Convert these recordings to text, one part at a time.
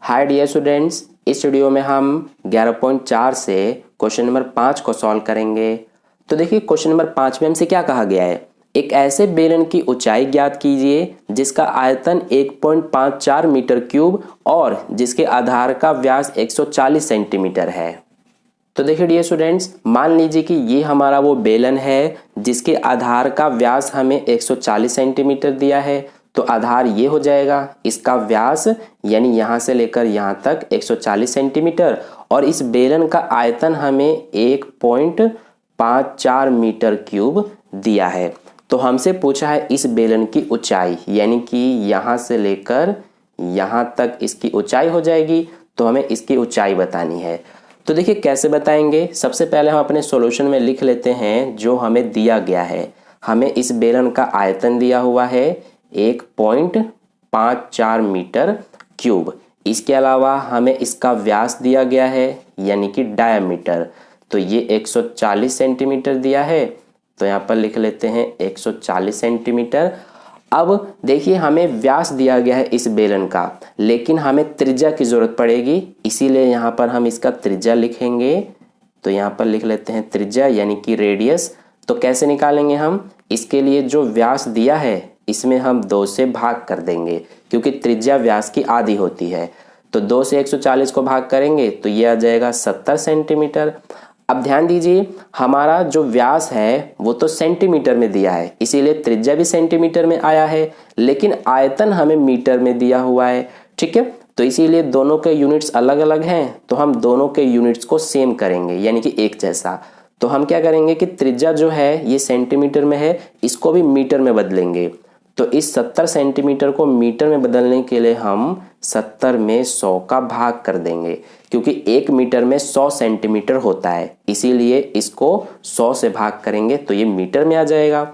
Hi dear students, इस video में हम 11.4 से क्वेश्चन नंबर 5 को सॉल्व करेंगे। तो देखिए क्वेश्चन नंबर 5 में हमसे क्या कहा गया है, एक ऐसे बेलन की ऊंचाई ज्ञात कीजिए जिसका आयतन 1.54 मीटर क्यूब और जिसके आधार का व्यास 140 सेंटीमीटर है। तो देखिए डियर स्टूडेंट्स, मान लीजिए कि ये हमारा वो बेलन है जिसके आधार का व्यास हमें 140 सेंटीमीटर दिया है। तो आधार ये हो जाएगा, इसका व्यास यानी यहाँ से लेकर यहाँ तक 140 सेंटीमीटर और इस बेलन का आयतन हमें 1.54 मीटर क्यूब दिया है। तो हमसे पूछा है इस बेलन की ऊंचाई, यानी कि यहाँ से लेकर यहाँ तक इसकी ऊंचाई हो जाएगी। तो हमें इसकी ऊंचाई बतानी है। तो देखिए कैसे बताएंगे, सबसे पहले हम अपने सॉल्यूशन में लिख लेते हैं जो हमें दिया गया है। हमें इस बेलन का आयतन दिया हुआ है 1.54 मीटर क्यूब। इसके अलावा हमें इसका व्यास दिया गया है यानी कि डायमीटर, तो ये 140 सेंटीमीटर दिया है। तो यहाँ पर लिख लेते हैं 140 सेंटीमीटर। अब देखिए हमें व्यास दिया गया है इस बेलन का, लेकिन हमें त्रिज्या की जरूरत पड़ेगी, इसीलिए यहाँ पर हम इसका त्रिज्या लिखेंगे। तो यहाँ पर लिख लेते हैं त्रिज्या यानी कि रेडियस। तो कैसे निकालेंगे हम, इसके लिए जो व्यास दिया है इसमें हम 2 से भाग कर देंगे क्योंकि त्रिज्या व्यास की आधी होती है। तो 2 से 140 को भाग करेंगे तो ये आ जाएगा 70 सेंटीमीटर। अब ध्यान दीजिए, हमारा जो व्यास है वो तो सेंटीमीटर में दिया है, इसीलिए त्रिज्या भी सेंटीमीटर में आया है, लेकिन आयतन हमें मीटर में दिया हुआ है। ठीक है, तो इसीलिए दोनों के यूनिट्स अलग अलग हैं, तो हम दोनों के यूनिट्स को सेम करेंगे यानी कि एक जैसा। तो हम क्या करेंगे कि त्रिज्या जो है ये सेंटीमीटर में है, इसको भी मीटर में बदलेंगे। तो इस 70 सेंटीमीटर को मीटर में बदलने के लिए हम 70 में 100 का भाग कर देंगे, क्योंकि 1 मीटर में 100 सेंटीमीटर होता है, इसीलिए इसको 100 से भाग करेंगे तो ये मीटर में आ जाएगा।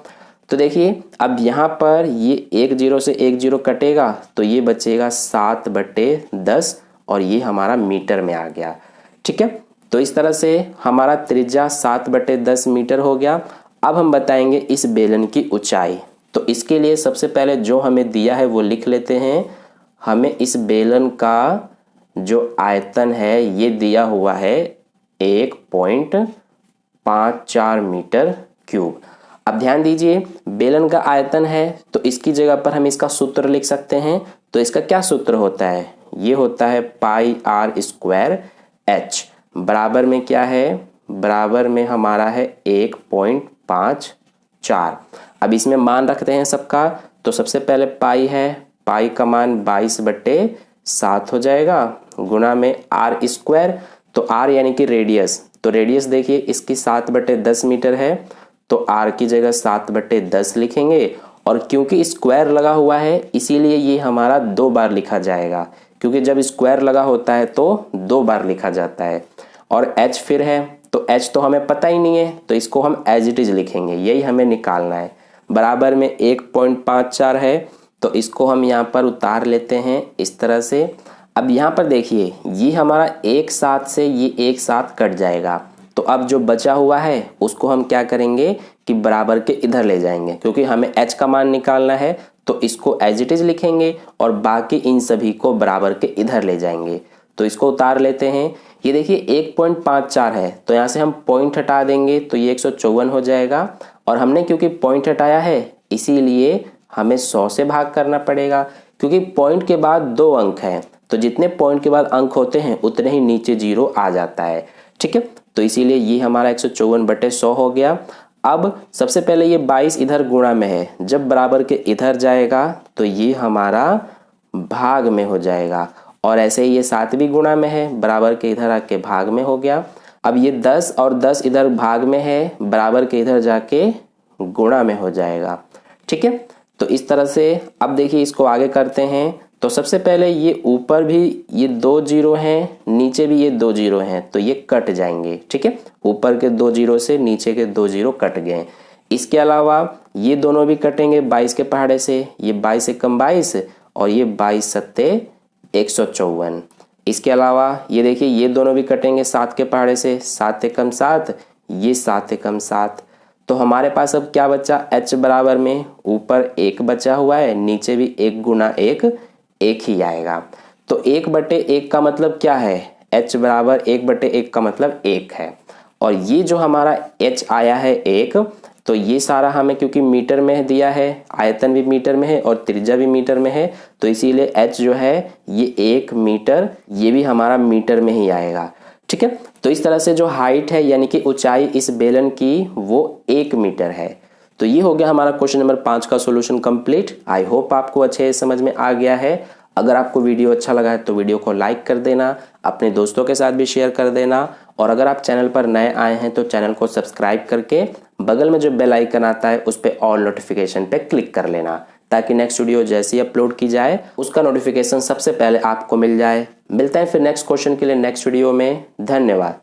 तो देखिए अब यहाँ पर ये 1 0 से 1 0 कटेगा तो ये बचेगा 7/10 और ये हमारा मीटर में आ गया। ठीक है, तो इस तरह से हमारा त्रिज्या 7/10 मीटर हो गया। अब हम बताएंगे इस बेलन की ऊंचाई। तो इसके लिए सबसे पहले जो हमें दिया है वो लिख लेते हैं। हमें इस बेलन का जो आयतन है ये दिया हुआ है 1.54 मीटर क्यूब। अब ध्यान दीजिए, बेलन का आयतन है तो इसकी जगह पर हम इसका सूत्र लिख सकते हैं। तो इसका क्या सूत्र होता है, ये होता है πr² h बराबर में क्या है, बराबर में हमारा है 1.54। अब इसमें मान रखते हैं सबका। तो सबसे पहले पाई है, पाई का मान 22/7 हो जाएगा, गुना में r²। तो r यानी कि रेडियस, तो रेडियस देखिए इसकी 7/10 मीटर है, तो r की जगह 7/10 लिखेंगे। और क्योंकि स्क्वायर लगा हुआ है इसीलिए ये हमारा 2 बार लिखा जाएगा, क्योंकि जब स्क्वायर लगा होता है तो 2 बार लिखा जाता है। और h फिर है, तो h तो हमें पता ही नहीं है, तो इसको हम एज इट इज लिखेंगे, यही हमें निकालना है। बराबर में 1.54 है, तो इसको हम यहाँ पर उतार लेते हैं इस तरह से। अब यहाँ पर देखिए ये हमारा एक साथ से ये एक साथ कट जाएगा, तो अब जो बचा हुआ है उसको हम क्या करेंगे कि बराबर के इधर ले जाएंगे, क्योंकि हमें h का मान निकालना है। तो इसको एज इट इज लिखेंगे और बाकी इन सभी को बराबर के इधर ले जाएंगे। तो इसको उतार लेते हैं। ये देखिए 1.54 है, तो यहाँ से हम पॉइंट हटा देंगे तो ये 154 हो जाएगा। और हमने क्योंकि पॉइंट हटाया है इसीलिए हमें 100 से भाग करना पड़ेगा, क्योंकि पॉइंट के बाद 2 अंक हैं, तो जितने पॉइंट के बाद अंक होते हैं उतने ही नीचे 0 आ जाता है। ठीक है, तो इसीलिए ये हमारा 154/100 हो गया। अब सबसे पहले ये 22 इधर गुणा में है, जब बराबर के इधर जाएगा तो ये हमारा भाग में हो जाएगा। और ऐसे ही ये 7 भी गुणा में है, बराबर के इधर आके भाग में हो गया। अब ये 10 और 10 इधर भाग में है, बराबर के इधर जाके गुणा में हो जाएगा। ठीक है, तो इस तरह से अब देखिए इसको आगे करते हैं। तो सबसे पहले ये ऊपर भी ये 2 0 हैं, नीचे भी ये 2 0 हैं, तो ये कट जाएंगे। ठीक है, ऊपर के 2 0 से नीचे के 2 0 कट गए। इसके अलावा ये दोनों भी कटेंगे 22 के पहाड़े से, ये 22 से कम 22 और ये 22 सत्ते 154। इसके अलावा ये देखिए ये दोनों भी कटेंगे 7 के पहाड़े से, 7 से कम 7, ये 7 से कम 7। तो हमारे पास अब क्या बचा, h बराबर में ऊपर 1 बचा हुआ है, नीचे भी 1 गुना 1 1 ही आएगा। तो 1/1 का मतलब क्या है, h बराबर 1/1 का मतलब 1 है। और ये जो हमारा h आया है 1, तो ये सारा हमें क्योंकि मीटर में दिया है, आयतन भी मीटर में है और त्रिज्या भी मीटर में है, तो इसीलिए h जो है ये 1 मीटर, ये भी हमारा मीटर में ही आएगा। ठीक है, तो इस तरह से जो हाइट है यानी कि ऊंचाई इस बेलन की वो 1 मीटर है। तो ये हो गया हमारा क्वेश्चन नंबर 5 का सॉल्यूशन कंप्लीट। आई होप आपको अच्छे समझ में आ गया है। अगर आपको वीडियो अच्छा लगा है तो वीडियो को लाइक कर देना, अपने दोस्तों के साथ भी शेयर कर देना, और अगर आप चैनल पर नए आए हैं तो चैनल को सब्सक्राइब करके बगल में जो बेल आइकन आता है उस पर ऑल नोटिफिकेशन पे क्लिक कर लेना, ताकि नेक्स्ट वीडियो जैसे ही अपलोड की जाए उसका नोटिफिकेशन सबसे पहले आपको मिल जाए। मिलते हैं फिर नेक्स्ट क्वेश्चन के लिए नेक्स्ट वीडियो में। धन्यवाद।